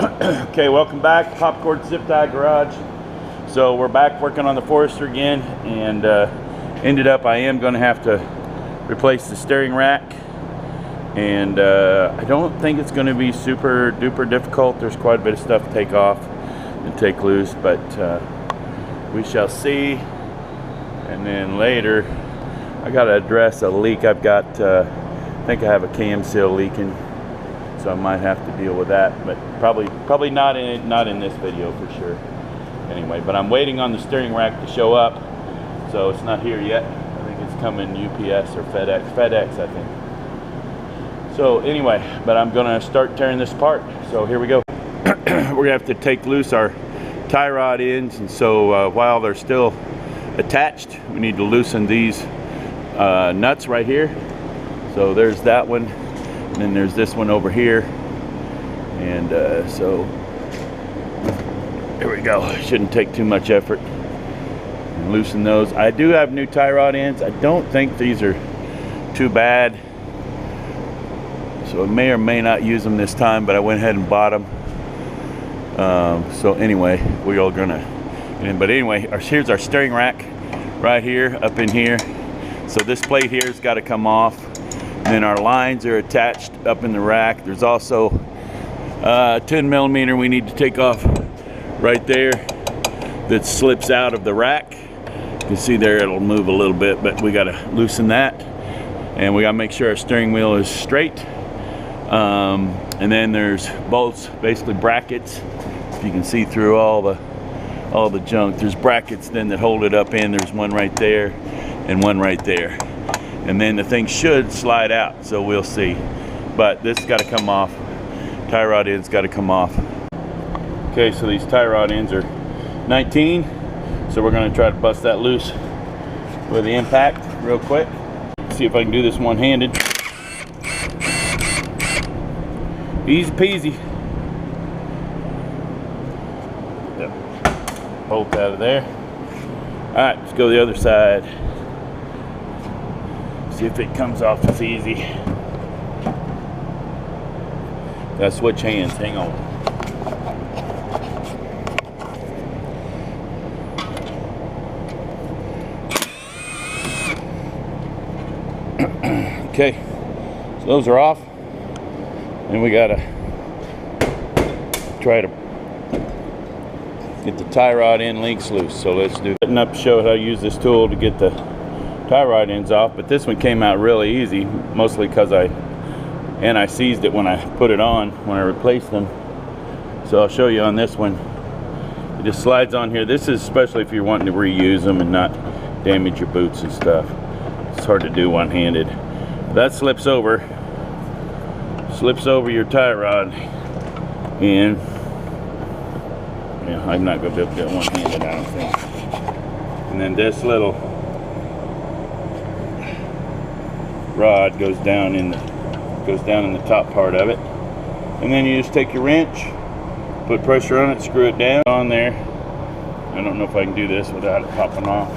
Okay, welcome back, Popcorn Zip Tie Garage. So we're back working on the Forester again, and ended up I am going to have to replace the steering rack, and I don't think it's going to be super duper difficult. There's quite a bit of stuff to take off and take loose, but we shall see. And then later I got to address a leak I've got. I think I have a cam seal leaking, so I might have to deal with that, but probably not in this video for sure. Anyway, but I'm waiting on the steering rack to show up, so it's not here yet. I think it's coming UPS or FedEx I think. So anyway, but I'm gonna start tearing this apart. So here we go. We're gonna have to take loose our tie rod ends, and so while they're still attached, we need to loosen these nuts right here. So there's that one, and then there's this one over here, and so there we go. Shouldn't take too much effort. And loosen those. I do have new tie rod ends. I don't think these are too bad, so I may or may not use them this time, but I went ahead and bought them. So anyway, we're all gonna get in. But anyway, here's our steering rack right here, up in here. So this plate here has got to come off. And then our lines are attached up in the rack. There's also 10 millimeter we need to take off right there that slips out of the rack. You can see there it'll move a little bit, but we got to loosen that, and we got to make sure our steering wheel is straight. And then there's bolts, basically brackets. If you can see through all the junk, there's brackets then that hold it up in. There's one right there and one right there. And then the thing should slide out, so we'll see. But this has got to come off. Tie rod ends got to come off. Okay, so these tie rod ends are 19, so we're going to try to bust that loose with the impact real quick. See if I can do this one-handed. Easy peasy. Get that bolt out of there. All right, let's go the other side. See if it comes off as easy. Gotta switch hands, hang on. Okay, so those are off, and we gotta try to get the tie rod end links loose. So let's do that. Setting up to show how to use this tool to get the tie rod ends off, but this one came out really easy, mostly because I seized it when I put it on, when I replaced them. So I'll show you on this one. It just slides on here. This is especially if you're wanting to reuse them and not damage your boots and stuff. It's hard to do one-handed. That slips over your tie rod, and yeah, I'm not going to be able to do it one-handed, I don't think. And then this little rod goes down in the top part of it, and then you just take your wrench, put pressure on it, screw it down on there. I don't know if I can do this without it popping off.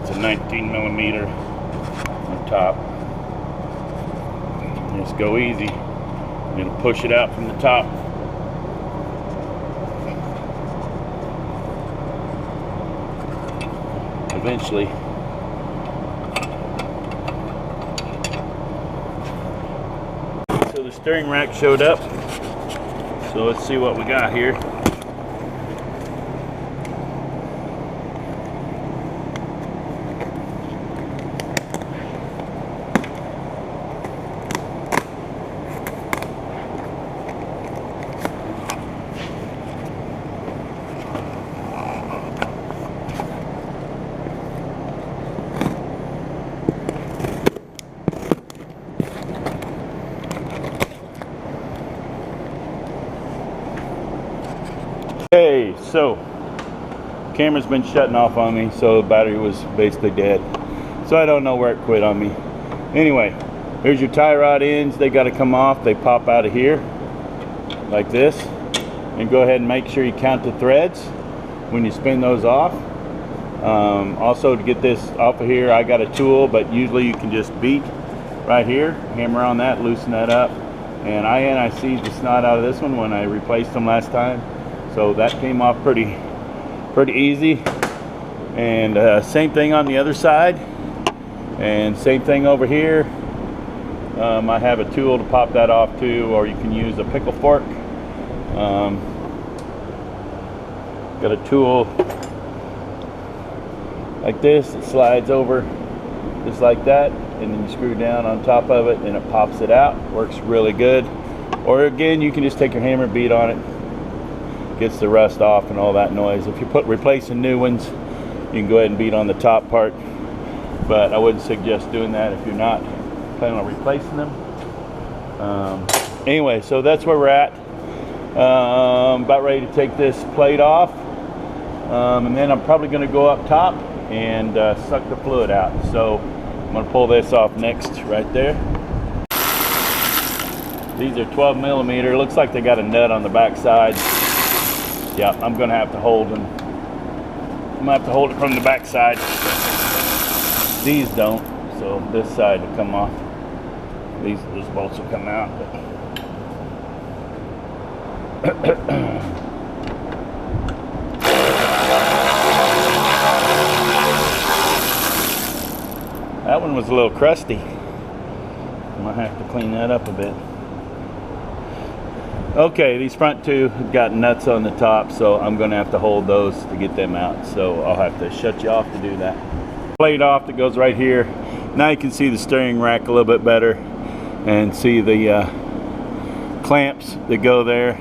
It's a 19 millimeter on top. Just go easy. It'll push it out from the top. Eventually. So the steering rack showed up. So let's see what we got here. Okay, so camera's been shutting off on me, so the battery was basically dead. So I don't know where it quit on me. Anyway, here's your tie rod ends. They got to come off. They pop out of here like this. And go ahead and make sure you count the threads when you spin those off. Also, to get this off of here, I got a tool, but usually you can just beat right here, hammer on that, loosen that up, and I NIC'd the snot out of this one when I replaced them last time, so that came off pretty easy. And same thing on the other side, and same thing over here. I have a tool to pop that off too, or you can use a pickle fork. Got a tool like this, it slides over just like that, and then you screw down on top of it and it pops it out. Works really good. Or again, you can just take your hammer and beat on it, gets the rust off and all that noise. If you're replacing new ones, you can go ahead and beat on the top part, but I wouldn't suggest doing that if you're not planning on replacing them. Anyway, so that's where we're at. About ready to take this plate off, and then I'm probably going to go up top and suck the fluid out. So I'm going to pull this off next, right there. These are 12 millimeter. Looks like they got a nut on the back side. Yeah, I'm going to have to hold them. I'm going to have to hold it from the back side. These don't, so this side will come off. These bolts will come out. That one was a little crusty. I might have to clean that up a bit. Okay, these front two have got nuts on the top, so I'm going to have to hold those to get them out. So I'll have to shut you off to do that. Plate off that goes right here. Now you can see the steering rack a little bit better and see the clamps that go there.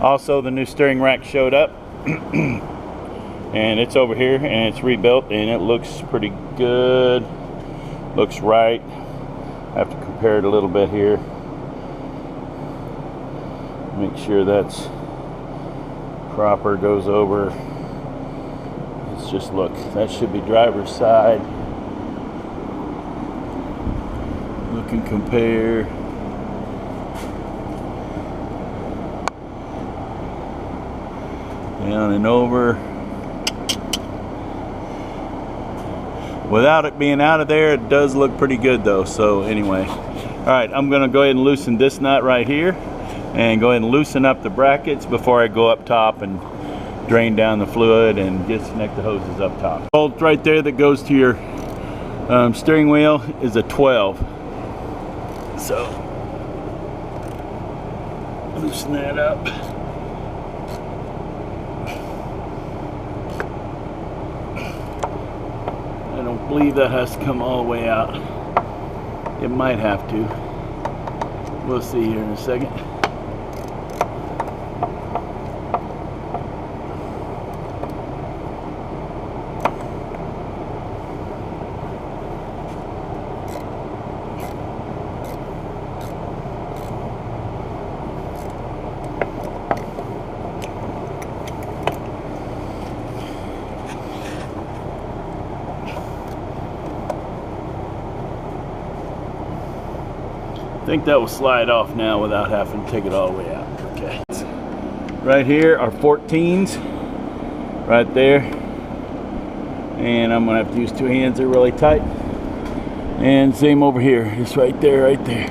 Also, the new steering rack showed up and it's over here and it's rebuilt and it looks pretty good. Looks right. I have to compare it a little bit here. Make sure that's proper, goes over. Let's just look. That should be driver's side. Look and compare. Down and over. Without it being out of there, it does look pretty good though. So anyway, all right, I'm gonna go ahead and loosen this nut right here and go ahead and loosen up the brackets before I go up top and drain down the fluid and disconnect the hoses up top. Bolt right there that goes to your steering wheel is a 12. So loosen that up. I don't believe that has to come all the way out. It might have to. We'll see here in a second. I think that will slide off now without having to take it all the way out. Okay. Right here are 14s right there. And I'm gonna have to use two hands, they're really tight. And same over here, it's right there, right there.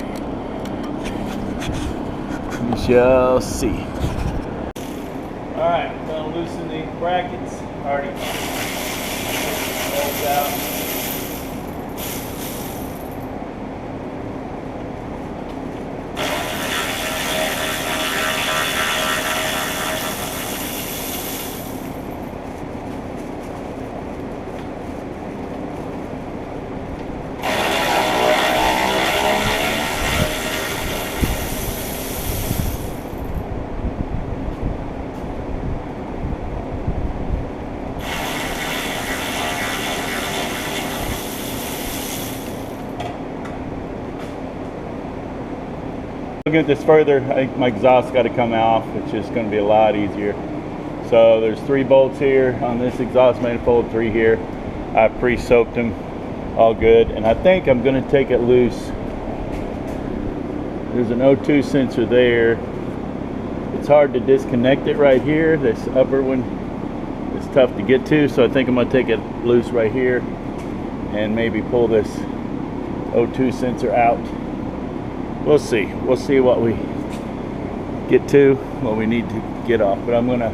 We shall see. All right, I'm gonna loosen the brackets. Already bolts out. Looking at this further, I think my exhaust got to come off, which is going to be a lot easier. So there's 3 bolts here on this exhaust manifold, 3 here. I pre-soaked them, all good. And I think I'm going to take it loose. There's an O2 sensor there. It's hard to disconnect it right here. This upper one is tough to get to, so I think I'm going to take it loose right here and maybe pull this O2 sensor out we'll see. We'll see what we get to, what we need to get off. But I'm gonna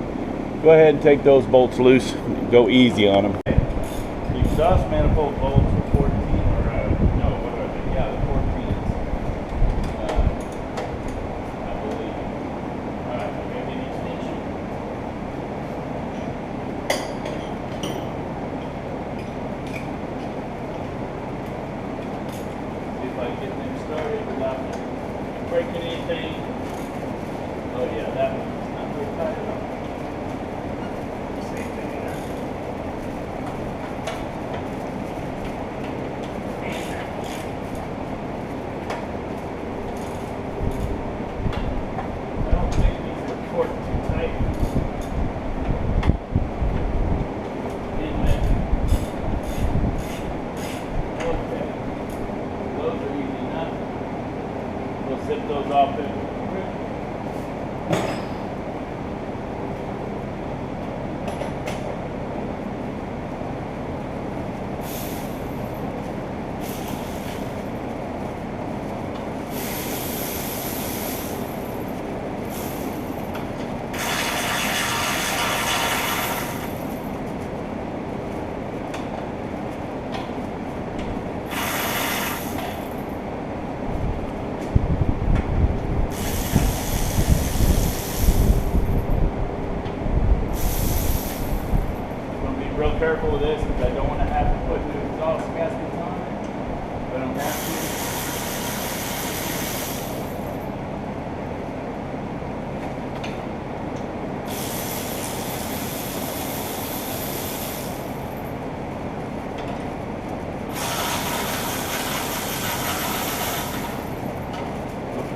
go ahead and take those bolts loose and go easy on them. The exhaust manifold bolts are 14, or no, what are they? Yeah, the 14s. I believe. Alright, maybe an extension. See if I can get them started without breaking anything. Oh yeah, that one's not very tight at all. Same thing there. I don't think these are torqued too tight. Isn't it? Okay. Those are easy enough. We'll zip those off in. Real careful with this because I don't want to have to put new exhaust gaskets on it. I don't have to.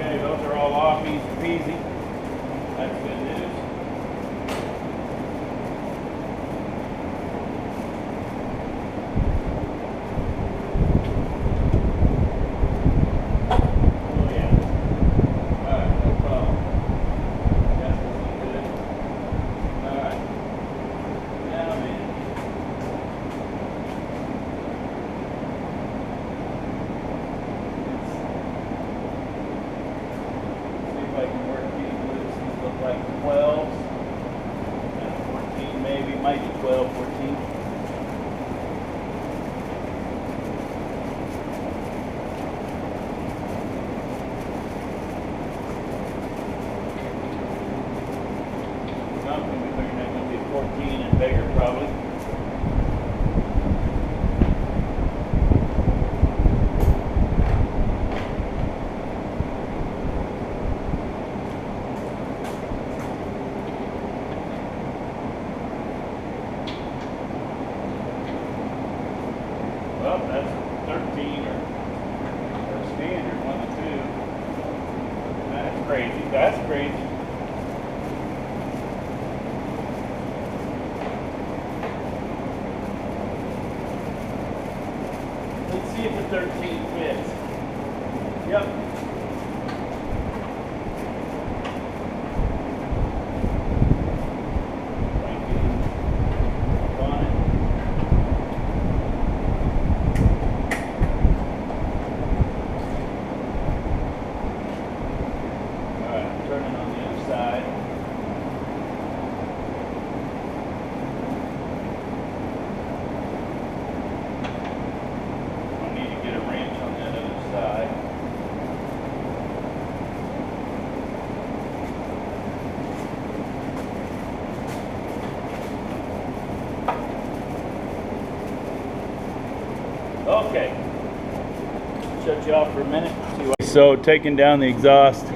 Okay, those are all off, easy peasy. That's good news. Like 12s, and 14 maybe, might be 12, 14. Something we figured that's going to be 14 and bigger probably. Well, that's 13 or standard, one of the two. That's crazy. That's crazy. Let's see if the 13 fits. Yep. Turning on the other side. I need to get a wrench on that other side. Okay. Shut you off for a minute. See what. So taking down the exhaust.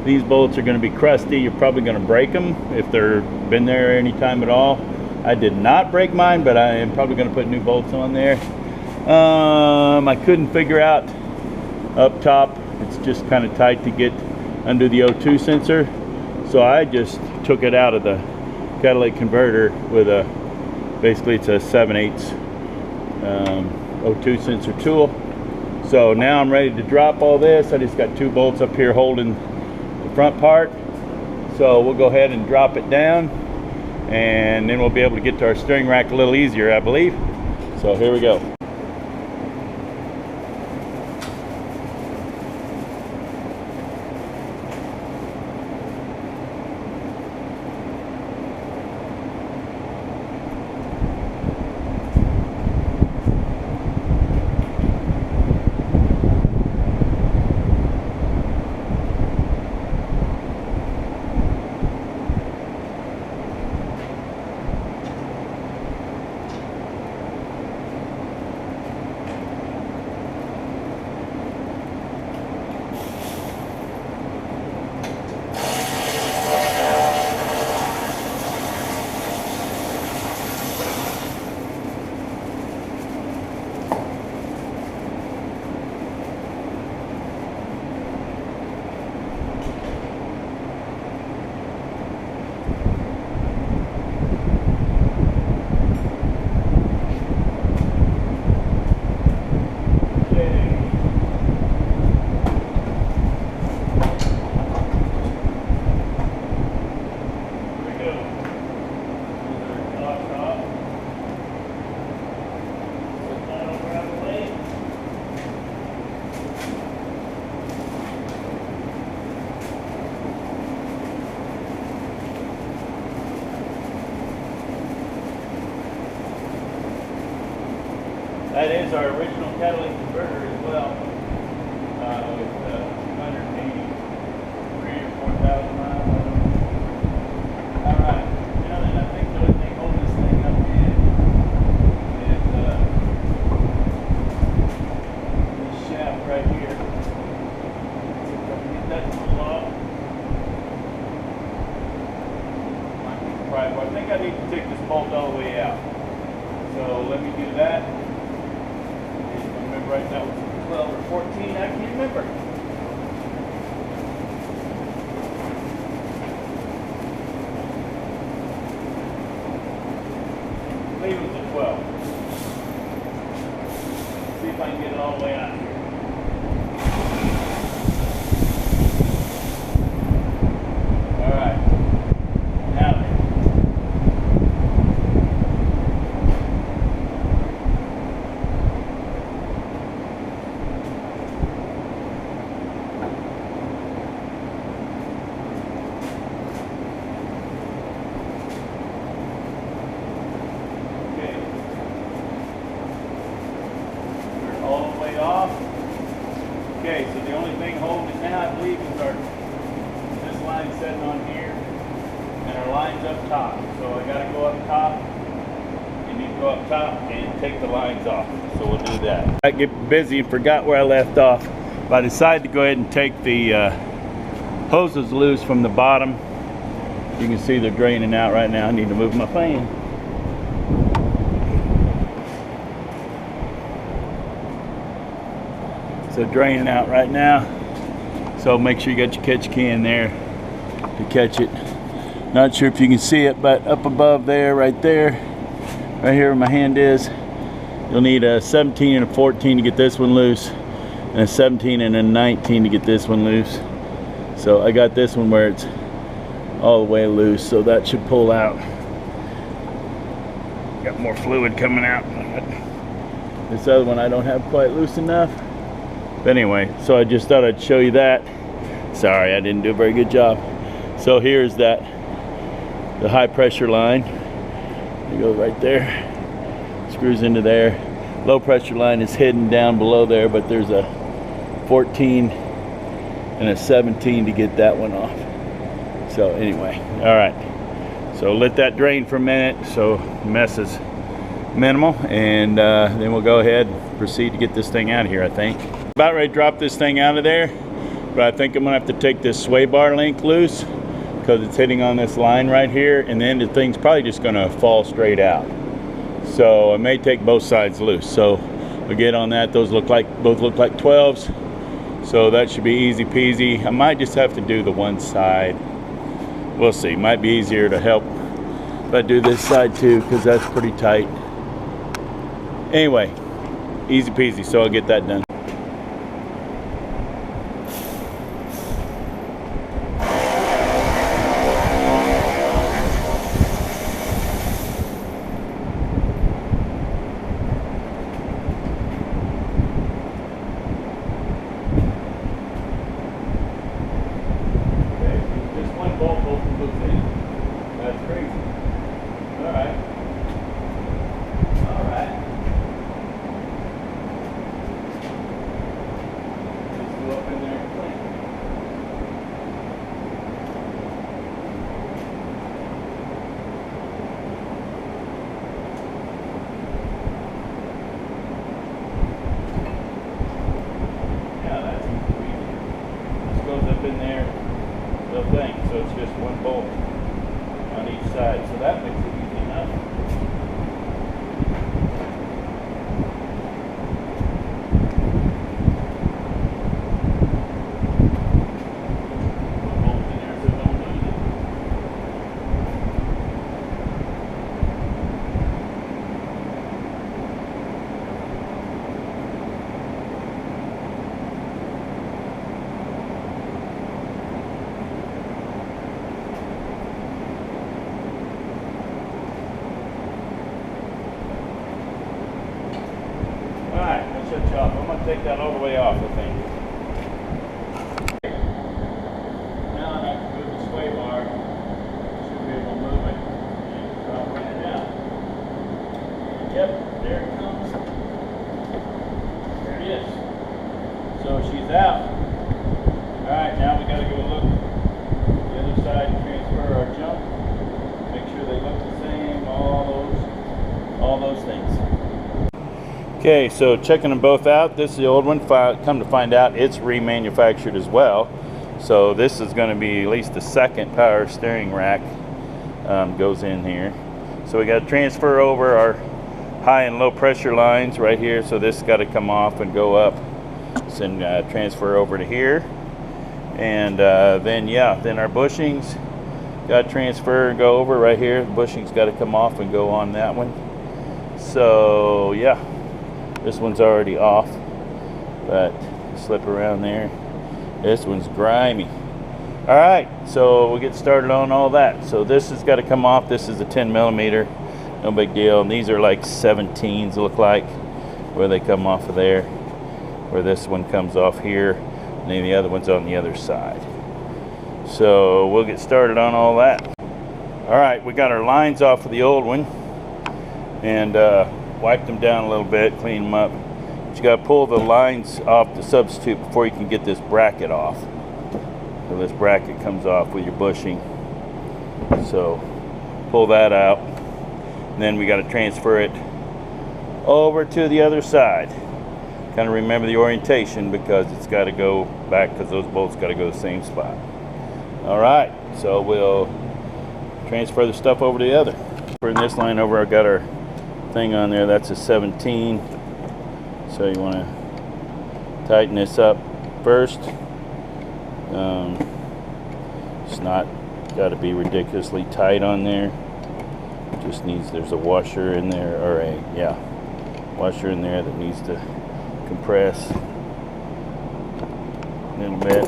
These bolts are going to be crusty. You're probably going to break them if they're been there any time at all. I did not break mine, but I am probably going to put new bolts on there. I couldn't figure out up top. It's just kind of tight to get under the O2 sensor. So I just took it out of the catalytic converter with a, basically it's a 7/8 O2 sensor tool. So now I'm ready to drop all this. I just got 2 bolts up here holding front part, so we'll go ahead and drop it down, and then we'll be able to get to our steering rack a little easier, I believe. So here we go. That is our original catalytic converter as well, with 283 or 4,000 miles. All right, now then, I think the only thing holding this thing up is this shaft right here. See if I can get that pulled off. Might be the pry bar. I think I need to take this bolt all the way out. So let me do that. Right, that was 12 or 14, I can't remember. I believe it was a 12. See if I can get it all the way out here. All right. Now then. All the way off. Okay, so the only thing holding it now, I believe, is this line sitting on here, and our line's up top. So I got to go up top. You need to go up top and take the lines off. So we'll do that. I get busy and forgot where I left off, but I decided to go ahead and take the hoses loose from the bottom. You can see they're draining out right now. I need to move my fan. So draining out right now. So make sure you got your catch can there to catch it. Not sure if you can see it, but up above there, right here where my hand is, you'll need a 17 and a 14 to get this one loose, and a 17 and a 19 to get this one loose. So I got this one where it's all the way loose, so that should pull out. Got more fluid coming out. This other one I don't have quite loose enough. But anyway, so I just thought I'd show you that. Sorry, I didn't do a very good job. So here's the high pressure line. It goes right there, screws into there. Low pressure line is hidden down below there, but there's a 14 and a 17 to get that one off. So anyway, all right. So let that drain for a minute so mess is minimal, and then we'll go ahead and proceed to get this thing out of here, I think. About ready to drop this thing out of there, but I think I'm gonna have to take this sway bar link loose because it's hitting on this line right here, and then the thing's probably just gonna fall straight out. So I may take both sides loose. So we'll get on that. Those both look like 12s, so that should be easy peasy. I might just have to do the one side. We'll see. Might be easier to help if I do this side too, because that's pretty tight. Anyway, easy peasy, so I'll get that done. In there, the thing, so it's just one bolt on each side, so that makes it easy enough. One bolt in there so don't lose it. I'm going to take that all the way off, I think. Now I have to move the sway bar. Should be able to move it and drop it down. Yep, there it comes. Yes. So she's out. Alright, now we gotta go look the other side and transfer our jump. Make sure they look the same, all those things. Okay, so checking them both out. This is the old one. Come to find out, it's remanufactured as well. So this is going to be at least the second power steering rack goes in here. So we got to transfer over our high and low pressure lines right here. So this got to come off and go up. So then transfer over to here. And then our bushings got to transfer and go over right here. The bushings got to come off and go on that one. So yeah, this one's already off, but slip around there. This one's grimy. All right, so we'll get started on all that. So this has got to come off. This is a 10 millimeter, no big deal. And these are like 17s, look like, where they come off of there, where this one comes off here, and then the other one's on the other side. So we'll get started on all that. All right, we got our lines off of the old one and wiped them down a little bit, clean them up. But you got to pull the lines off the substitute before you can get this bracket off. So this bracket comes off with your bushing. So pull that out. And then we got to transfer it over to the other side. Kind of remember the orientation because it's got to go back because those bolts got to go the same spot. All right, so we'll transfer the stuff over to the other. For this line over, I've got our thing on there. That's a 17. So you want to tighten this up first. It's not got to be ridiculously tight on there. Just needs, there's a washer in there, or washer in there that needs to compress a little bit,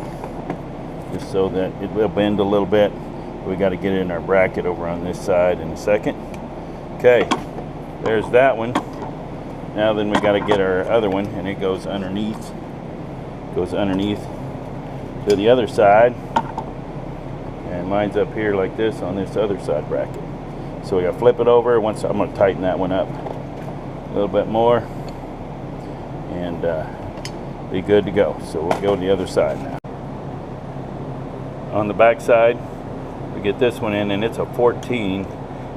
just so that it will bend a little bit. We got to get it in our bracket over on this side in a second. Okay, there's that one. Now then we got to get our other one, and it goes underneath. Goes underneath to the other side, and lines up here like this on this other side bracket. So we got to flip it over. Once I'm going to tighten that one up a little bit more, and be good to go. So we'll go to the other side now. On the back side, we get this one in, and it's a 14. We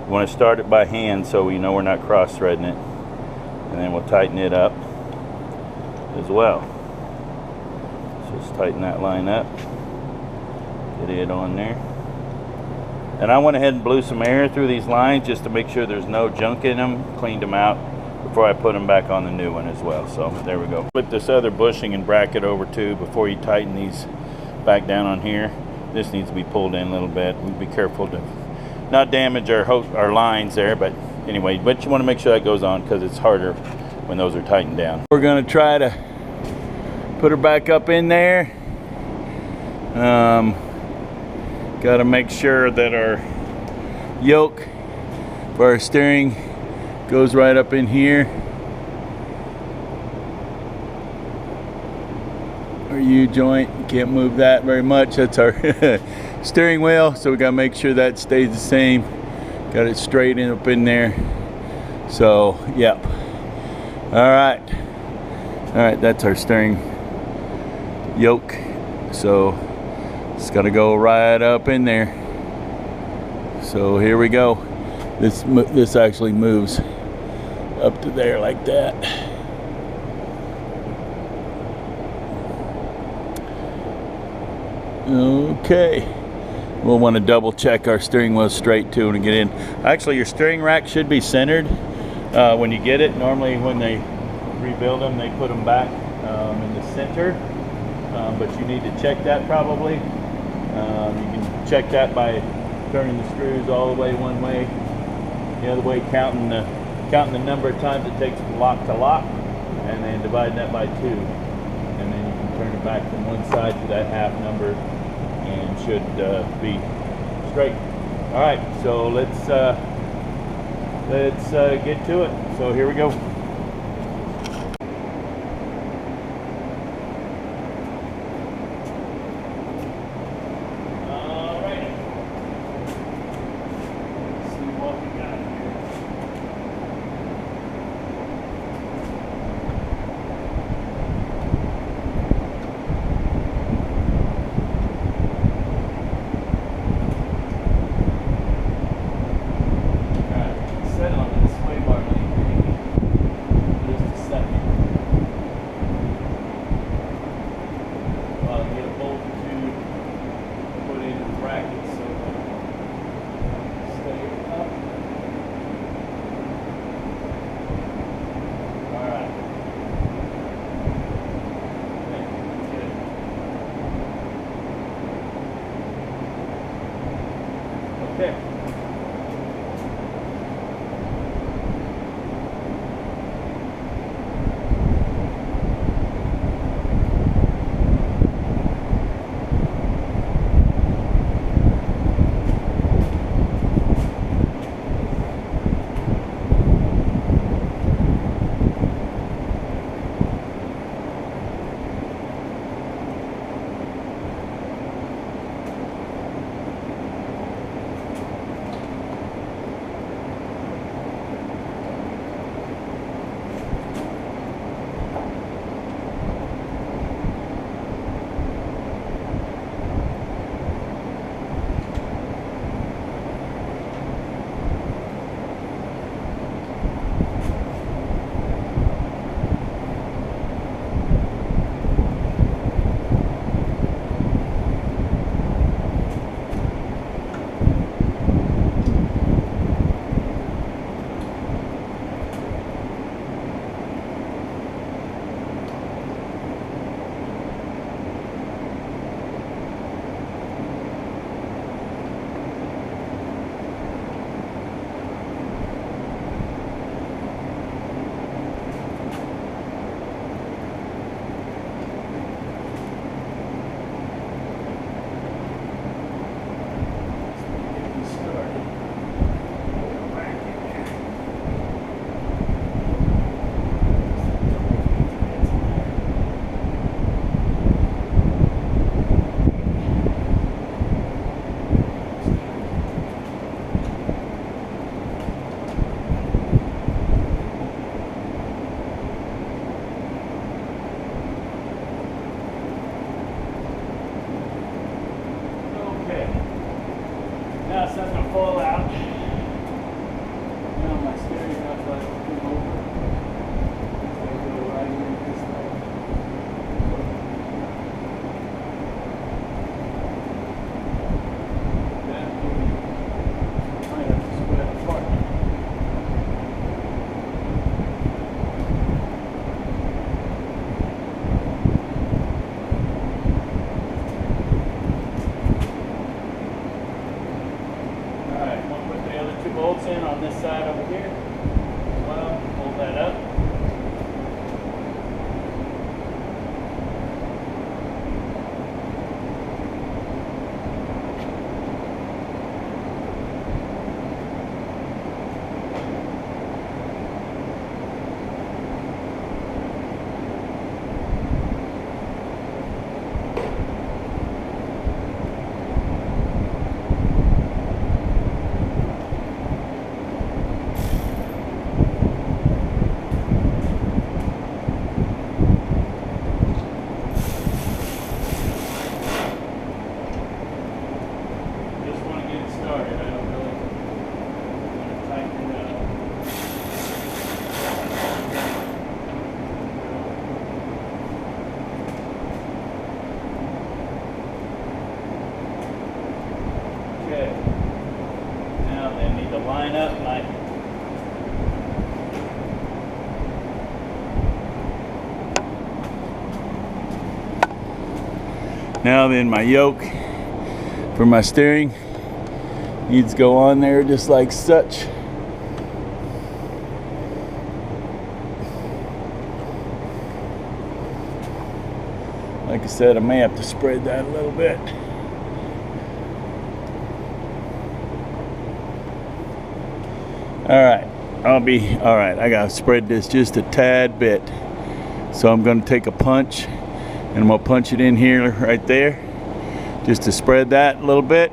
want to start it by hand so we know we're not cross-threading it, and then we'll tighten it up as well. So just tighten that line up, get it on there. And I went ahead and blew some air through these lines just to make sure there's no junk in them, cleaned them out before I put them back on the new one as well. So there we go. Flip this other bushing and bracket over too before you tighten these back down on here. This needs to be pulled in a little bit. We'll be careful to not damage our lines there, but anyway, but you want to make sure that goes on because it's harder when those are tightened down. We're going to try to put her back up in there. Got to make sure that our yoke for our steering goes right up in here. Our U-joint, can't move that very much. That's our steering wheel, so we got to make sure that stays the same. Got it straight up in there. So, yep. All right, that's our steering yoke. So it's got to go right up in there. So here we go. This actually moves up to there like that. Okay. We'll want to double check our steering wheel straight too and get in. Actually, your steering rack should be centered when you get it. Normally when they rebuild them, they put them back in the center. But you need to check that probably. You can check that by turning the screws all the way one way, the other way, counting the number of times it takes from lock to lock, and then dividing that by 2. And then you can turn it back from one side to that half number, and should be straight. All right, so let's get to it. So here we go. Now then, my yoke for my steering needs to go on there just like such. Like I said, I may have to spread that a little bit. Alright, alright, I gotta spread this just a tad bit. So I'm gonna take a punch and I'm gonna punch it in here right there just to spread that a little bit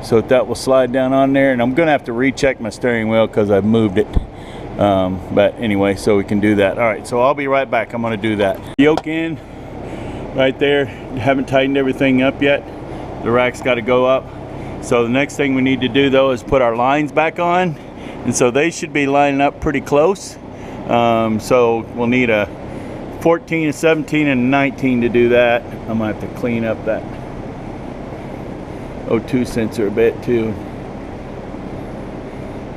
so that will slide down on there. And I'm gonna have to recheck my steering wheel because I've moved it. But anyway, so we can do that. Alright, so I'll be right back. I'm gonna do that. Yoke in right there. Haven't tightened everything up yet. The rack's got to go up. So the next thing we need to do though is put our lines back on. And so they should be lining up pretty close. So we'll need a 14, a 17, and a 19 to do that. I'm gonna have to clean up that O2 sensor a bit too.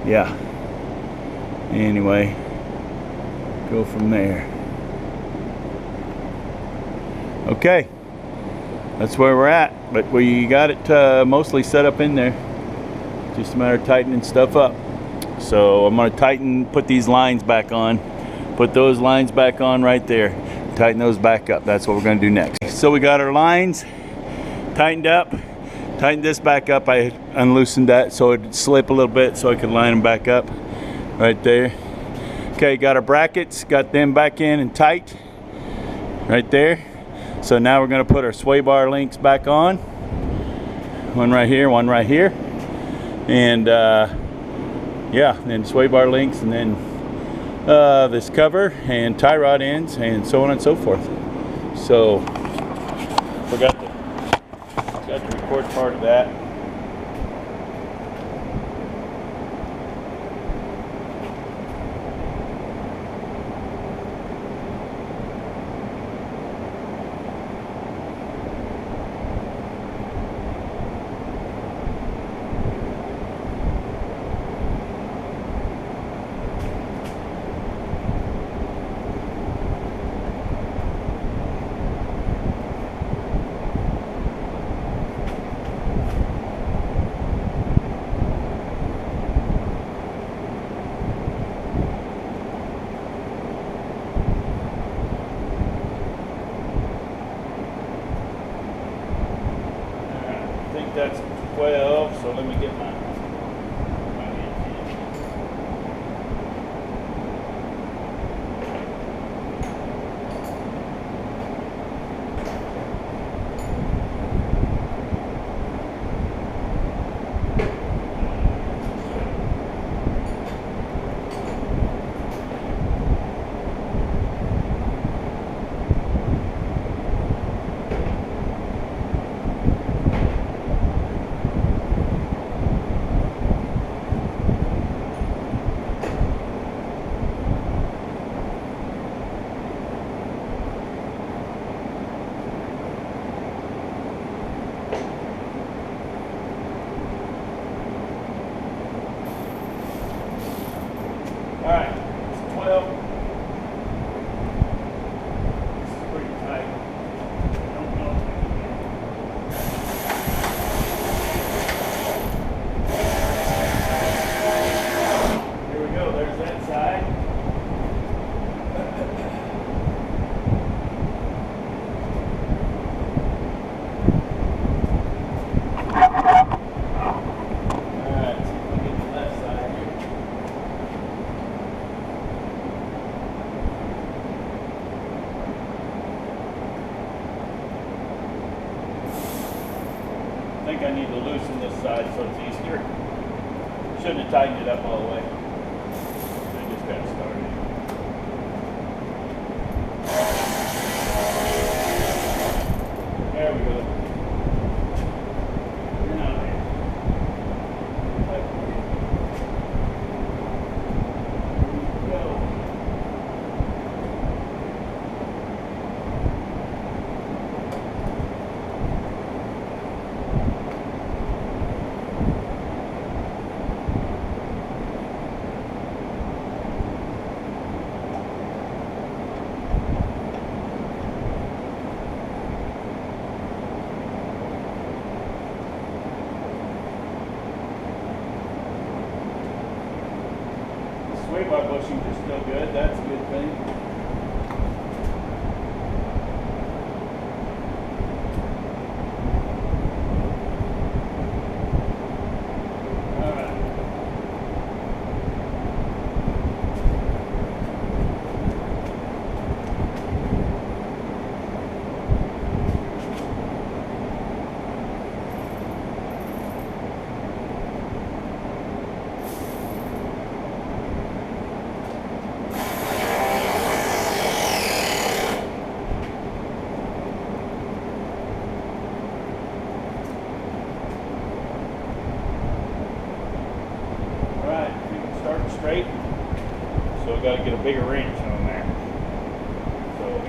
Yeah. Anyway, go from there. Okay, that's where we're at. But we got it mostly set up in there. Just a matter of tightening stuff up. So I'm gonna put these lines back on. Put those lines back on right there. Tighten those back up. That's what we're gonna do next. So we got our lines tightened up. Tightened this back up. I unloosened that so it'd slip a little bit so I could line them back up right there. Okay, got our brackets. Got them back in and tight right there. So now we're gonna put our sway bar links back on. One right here, one right here. And yeah, then sway bar links, and then this cover and tie rod ends, and so on and so forth. So forgot to record part of that. That's 12, so let me get my Alright, it's 12. This is pretty tight. I don't know if I can. Here we go, there's that side. Alright, see if we get the left side here. I think I need to loosen this side so it's easier. Shouldn't have tightened it up all the way. I just got started. There we go. Now there. Go.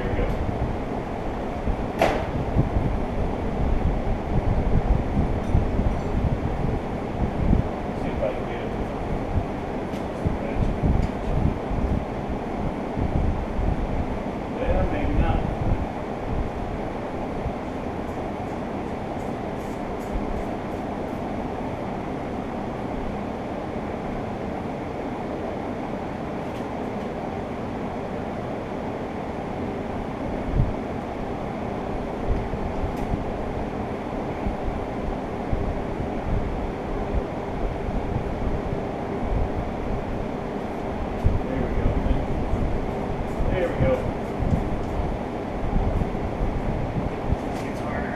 Here we go. See if I can get it. Yeah, maybe not. There we go. It's harder.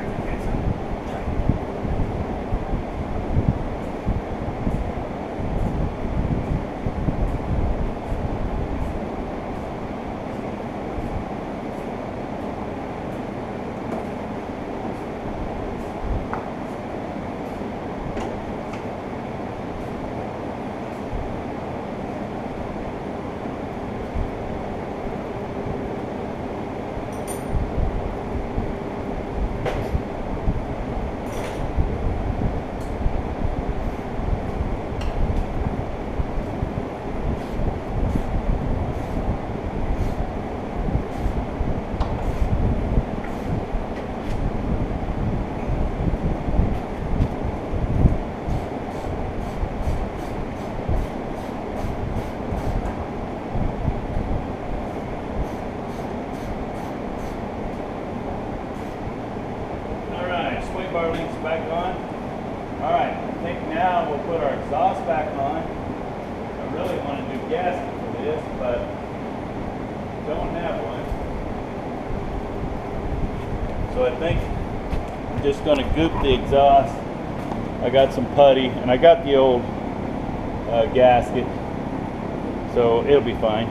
Sway bar links back on. Alright, I think now we'll put our exhaust back on. I really want to do gasket for this, but don't have one. So I think I'm just going to goop the exhaust. I got some putty, and I got the old gasket, so it'll be fine.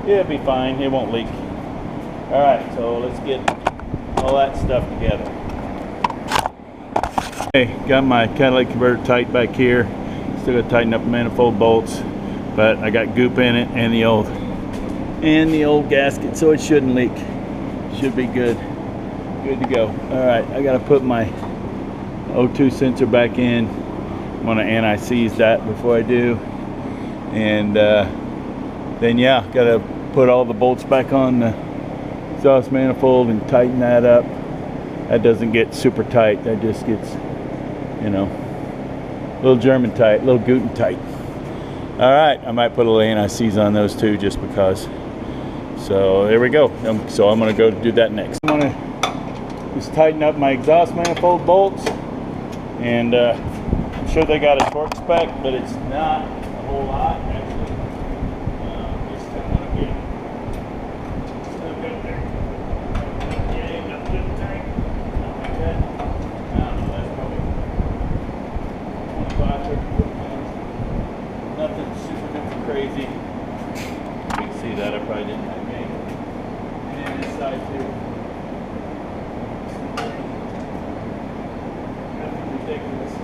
It'll be fine, it won't leak. Alright, so let's get all that stuff together. Okay, got my catalytic converter tight back here. Still got to tighten up the manifold bolts, but I got goop in it and the old gasket, so it shouldn't leak. Should be good to go. All right, I got to put my O2 sensor back in. I'm gonna anti-seize that before I do, and then yeah, got to put all the bolts back on the exhaust manifold and tighten that up. That doesn't get super tight, that just gets, you know, a little German tight, a little Guten tight. All right, I might put a little anti-seize on those too, just because. So there we go. So I'm gonna go do that next. I'm gonna just tighten up my exhaust manifold bolts, and I'm sure they got a torque spec, but it's not a whole lot actually. Just kind of get still good there. Yeah, ain't nothing good there. Not like that. I don't know, that's probably 25, 30 foot pounds. Nothing super duper crazy. You can see that I probably didn't have game. And then this side too. Nothing ridiculous.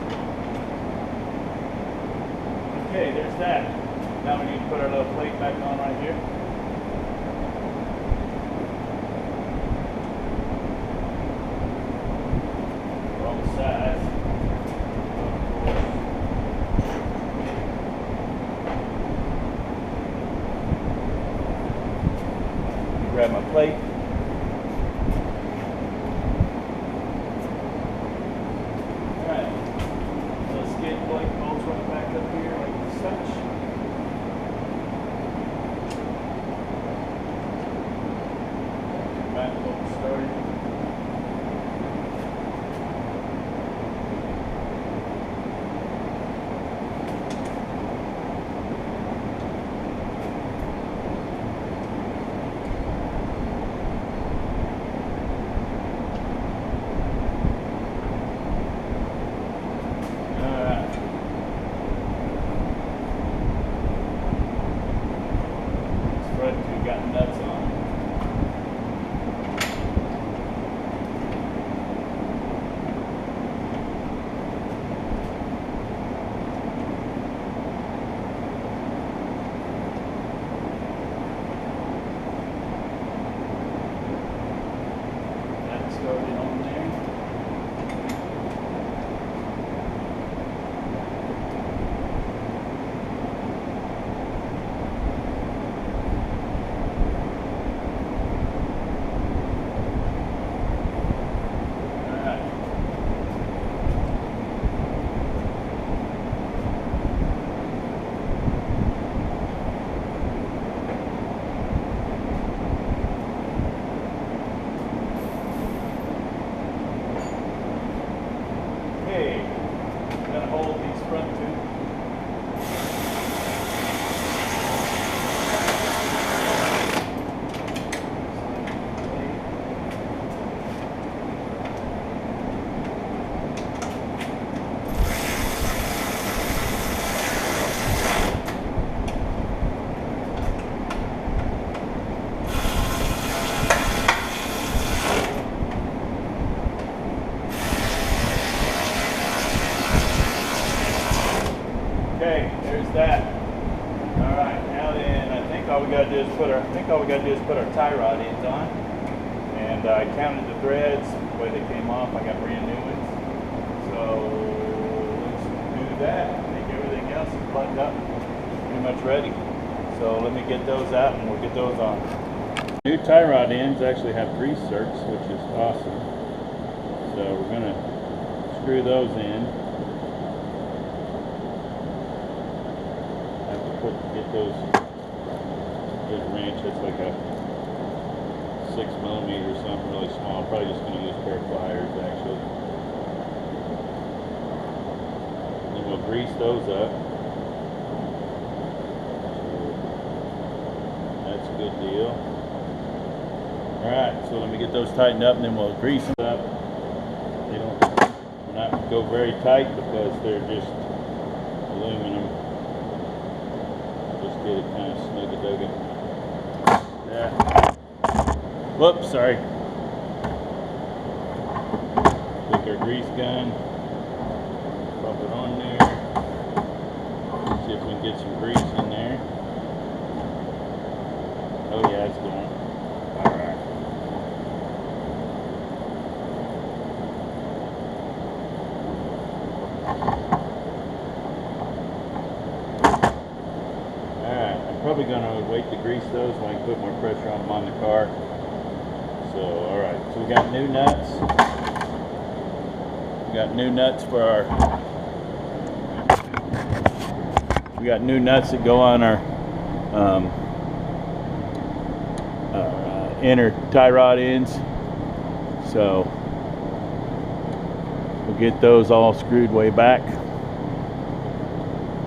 Okay, there's that. Now we need to put our little plate back on right here. Wrong size. Grab my plate. Alright. Let's get plate bolts right back up here like such. Back bolt started. Got nuts on. think all we got to do is put our tie rod ends on. And I counted the threads, the way they came off. I got brand new ones. So let's do that. I think everything else is buttoned up, pretty much ready. So let me get those out and we'll get those on. New tie rod ends actually have grease zerks, which is awesome. So we're going to screw those in. I have to get those, this wrench, it's like a 6mm or something really small. I'm probably just going to use a pair of pliers actually. Then we'll grease those up. That's a good deal. Alright, so let me get those tightened up and then we'll grease them up. They don't not go very tight because they're just aluminum. Just get it kind of snug-a-dugga. Yeah. Whoops, sorry. Take our grease gun, pop it on there. See if we can get some grease in there. Oh yeah, it's going. Alright. Alright, I'm probably going to wait to grease those so I can put more pressure on them on the car. So, alright, so we got new nuts. We got new nuts for our, we got new nuts that go on our inner tie rod ends. So, we'll get those all screwed way back.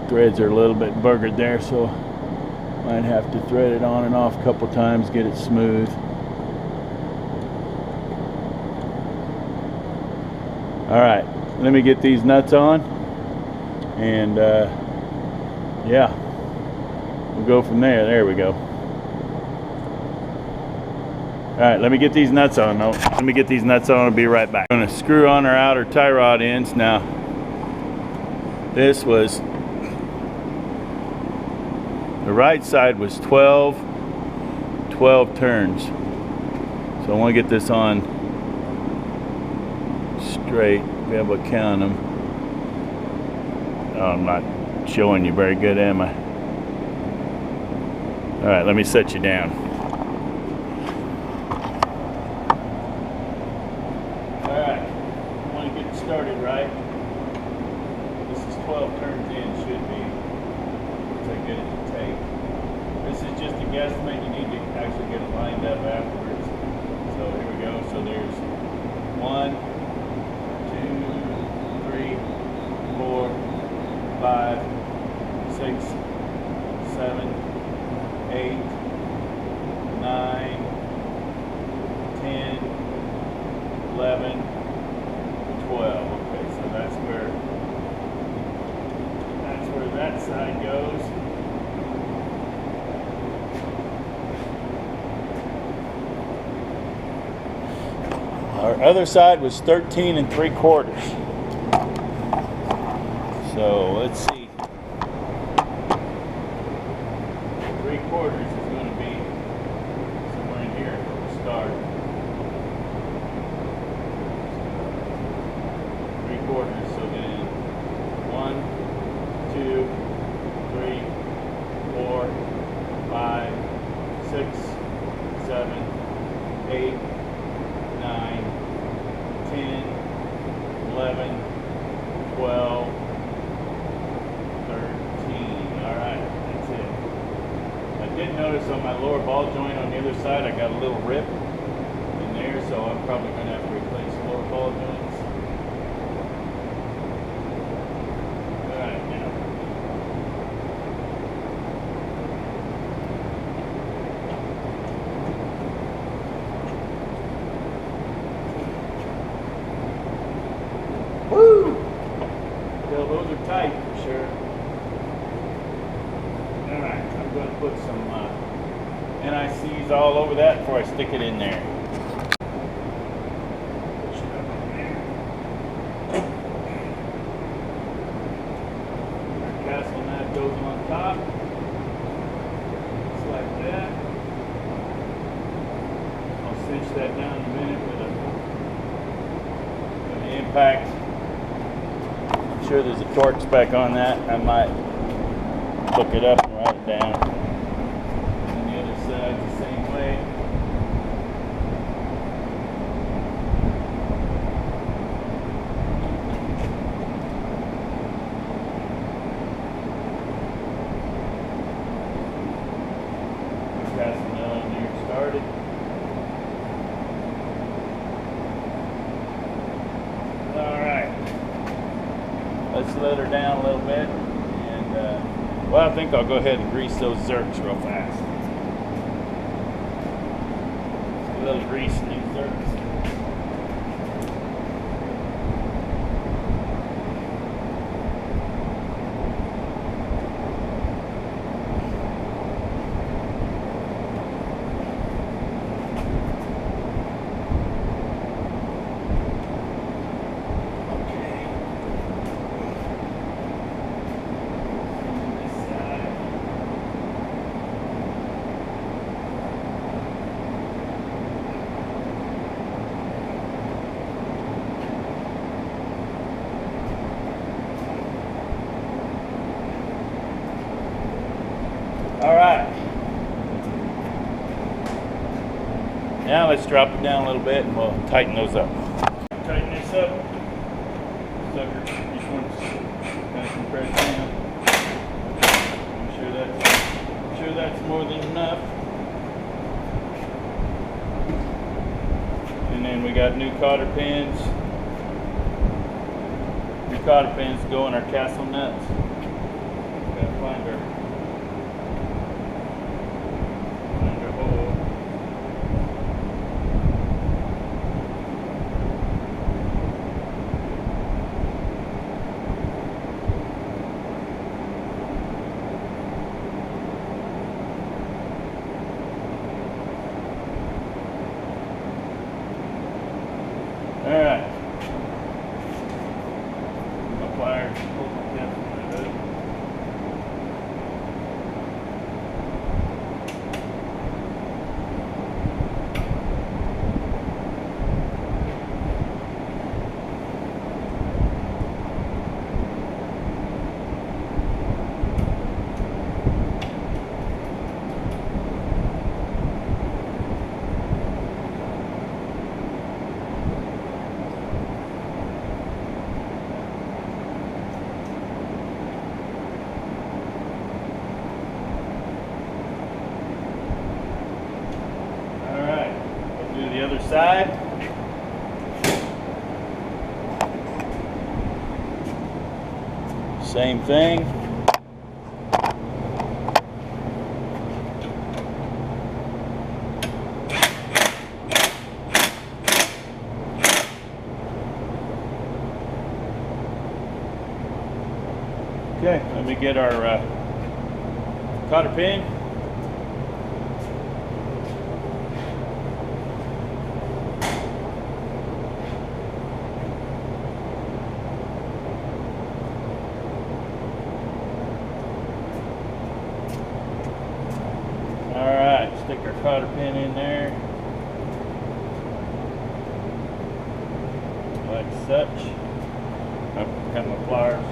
Threads are a little bit buggered there, so might have to thread it on and off a couple times, get it smooth. Alright, let me get these nuts on, and yeah, we'll go from there. There we go. Alright, let me get these nuts on. Let me get these nuts on, I'll be right back. I'm going to screw on our outer tie rod ends. Now, this was, the right side was 12 turns. So I want to get this on straight, be able to count them. Oh, I'm not showing you very good, am I? Alright, let me set you down. Alright, I want to get started right. This is 12 turns in, should be. Once I get it to take. This is just a guesstimate, you need to actually get it lined up afterwards. So here we go, so there's 1, 2, 3, 4, 5, 6, 7, 8, 9, 10, 11, 12. Okay, so that's where that side goes. Our other side was 13 3/4. So let's see. 3/4 is going to be somewhere in here where we start. 3/4. So then 1, 2, 3, 4, 5, 6, 7, 8, 9, 10, 11, 12, 13. Alright, that's it. I did notice on my lower ball joint on the other side I got a little rip in there, so I'm probably going to have to replace the lower ball joints. Alright, now. Woo! Well, those are tight for sure. Alright, I'm going to put some NICs all over that before I stick it in there. Push it up in there. Our castle nut goes on top. Just like that. that down in a minute with the impact. I'm sure there's a torque spec on that. I might look it up and write it down. And the other side's the same way. Started. Alright. Let's let her down a little bit. And, well, I think I'll go ahead and grease those zerks real fast. A little grease in these zerks. Alright, now let's drop it down a little bit and we'll tighten those up. Tighten this up, sucker, just want to kind of compress down. I'm sure that's more than enough. And then we got new cotter pins. New cotter pins go in our castle nuts. Gotta find our hole. All right. My pliers, pull my tip from the hood. The other side. Same thing. Okay, let me get our cotter pin. Stick our cotter pin in there, like such. I've got my pliers.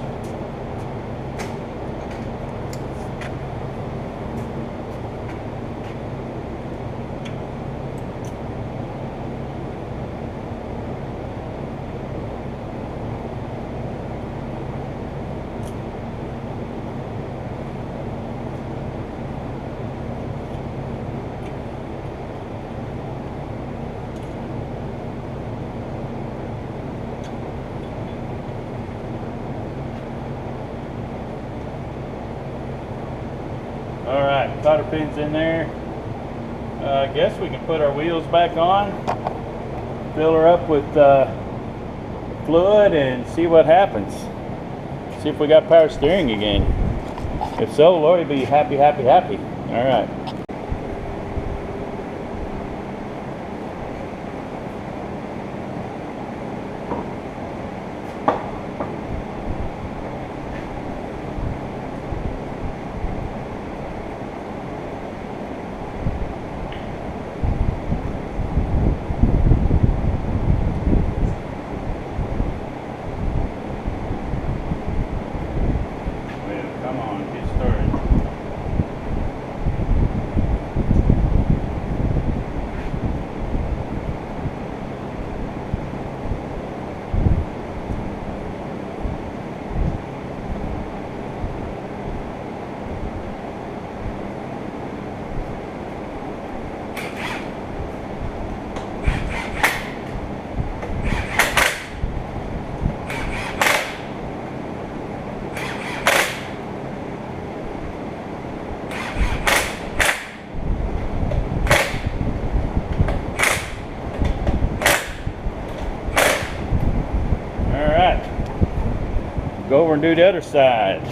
Alright, cotter pin's in there. I guess we can put our wheels back on, fill her up with fluid and see what happens. See if we got power steering again. If so, Lori will be happy, happy, happy. Alright. Go over and do the other side.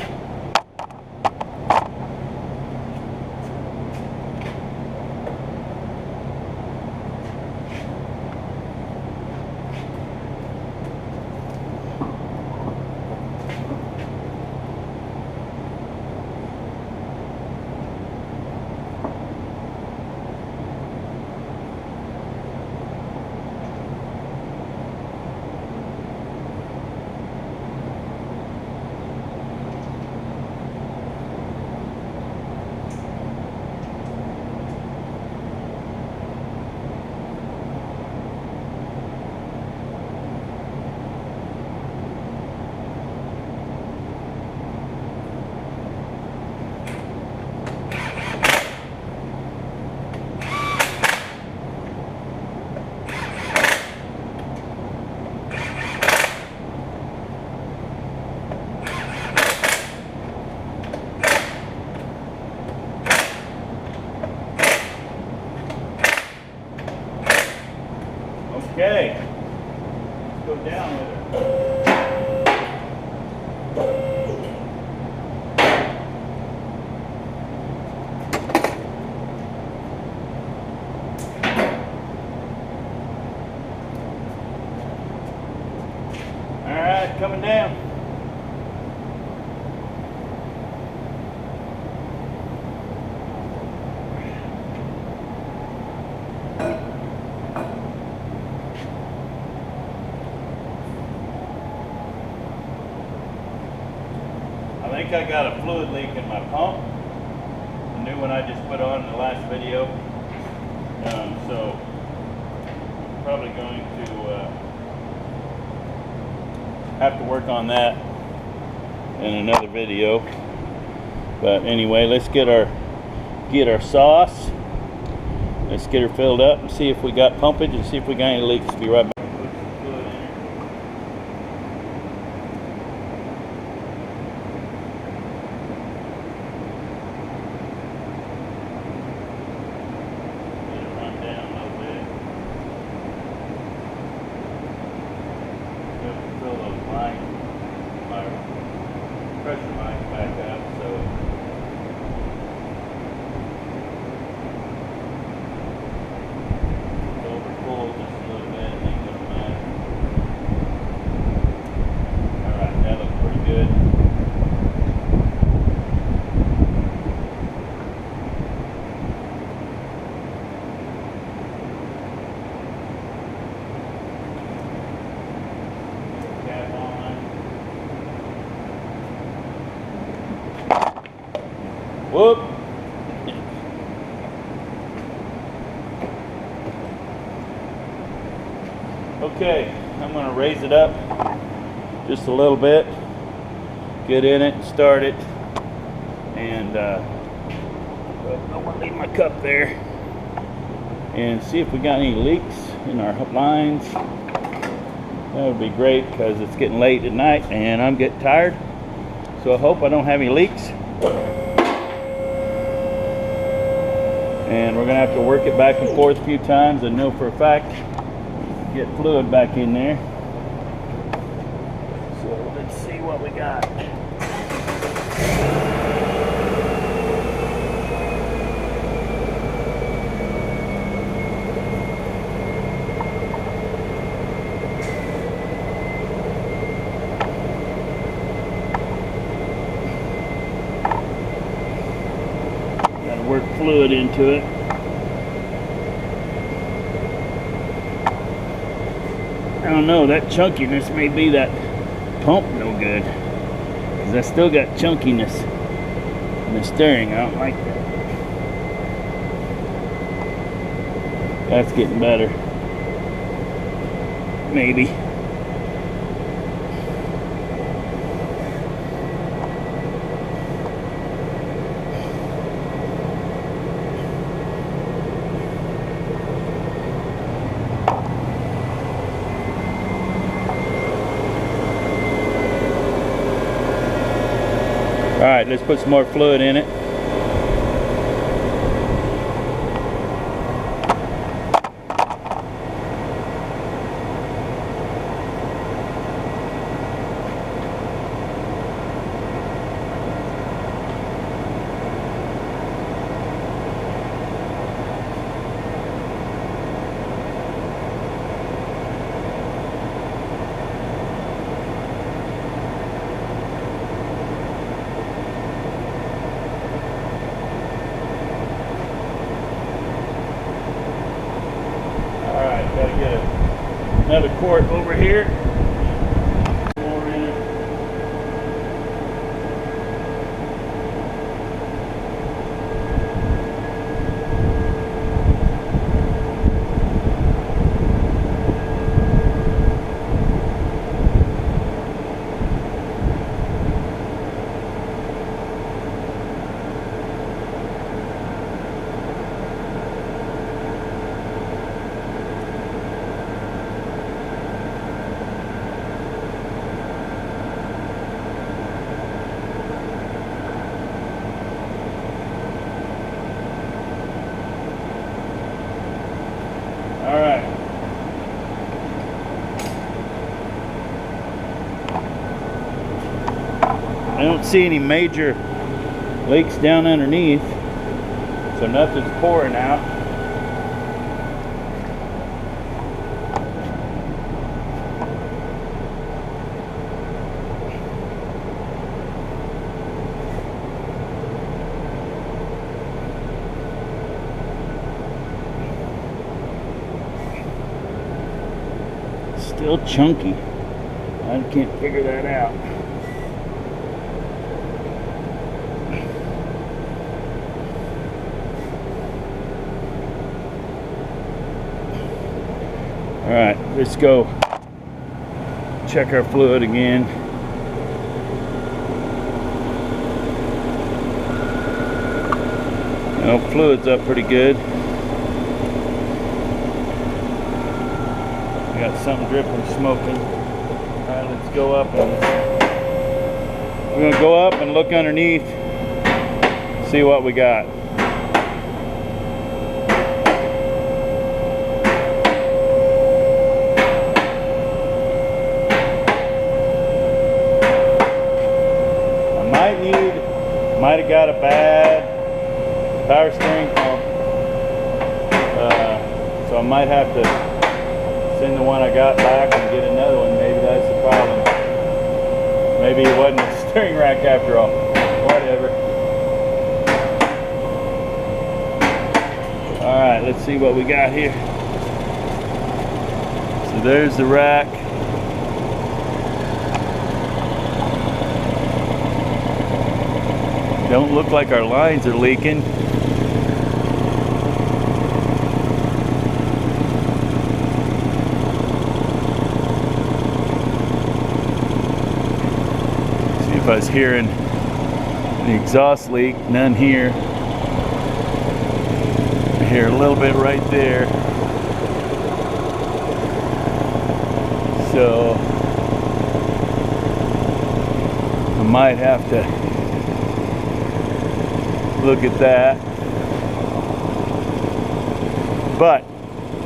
Okay, let's go down with it. All right, coming down. I think I got a fluid leak in my pump, the new one I just put on in the last video. So probably going to have to work on that in another video. But anyway, let's get our sauce. Let's get her filled up and see if we got pumpage and see if we got any leaks. Be right back. Pressure lines back up, so it's over full just a little bit, it ain't gonna matter. Alright, that looks pretty good. Cap on. Whoop. Okay, I'm going to raise it up just a little bit, get in it and start it, and I want to leave my cup there and see if we got any leaks in our lines. That would be great because it's getting late at night and I'm getting tired, so I hope I don't have any leaks. And we're going to have to work it back and forth a few times and know for a fact, get fluid back in there. So let's see what we got. Got to work fluid into it. I don't know, that chunkiness may be that pump no good, because I still got chunkiness in the steering. I don't like that. That's getting better. Maybe. All right, let's put some more fluid in it. another quart over here. All right. I don't see any major leaks down underneath, so nothing's pouring out. Still chunky. I can't figure that out. All right, let's go check our fluid again. Well, fluid's up pretty good. Got something dripping, smoking. All right, let's go up and we're gonna go up and look underneath, see what we got. Might have got a bad power steering pump, so I might have to send the one I got back and get another one. Maybe that's the problem. Maybe it wasn't a steering rack after all. Whatever. Alright, let's see what we got here. So there's the rack. Don't look like our lines are leaking. See if I was hearing the exhaust leak. None here. I hear a little bit right there. So I might have to look at that, but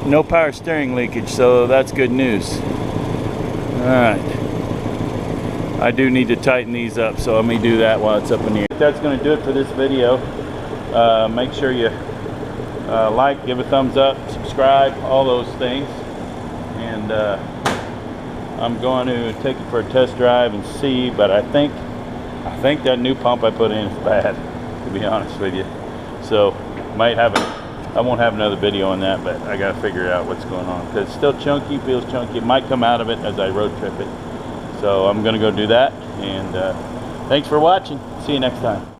no power steering leakage, so that's good news. Alright, I do need to tighten these up, so let me do that while it's up in the air. That's going to do it for this video. Make sure you like, give a thumbs up, subscribe, all those things, and I'm going to take it for a test drive and see, but I think that new pump I put in is bad, to be honest with you. So I won't have another video on that, but I got to figure out what's going on, because it's still chunky, feels chunky. It might come out of it as I road trip it. So I'm going to go do that, and thanks for watching. See you next time.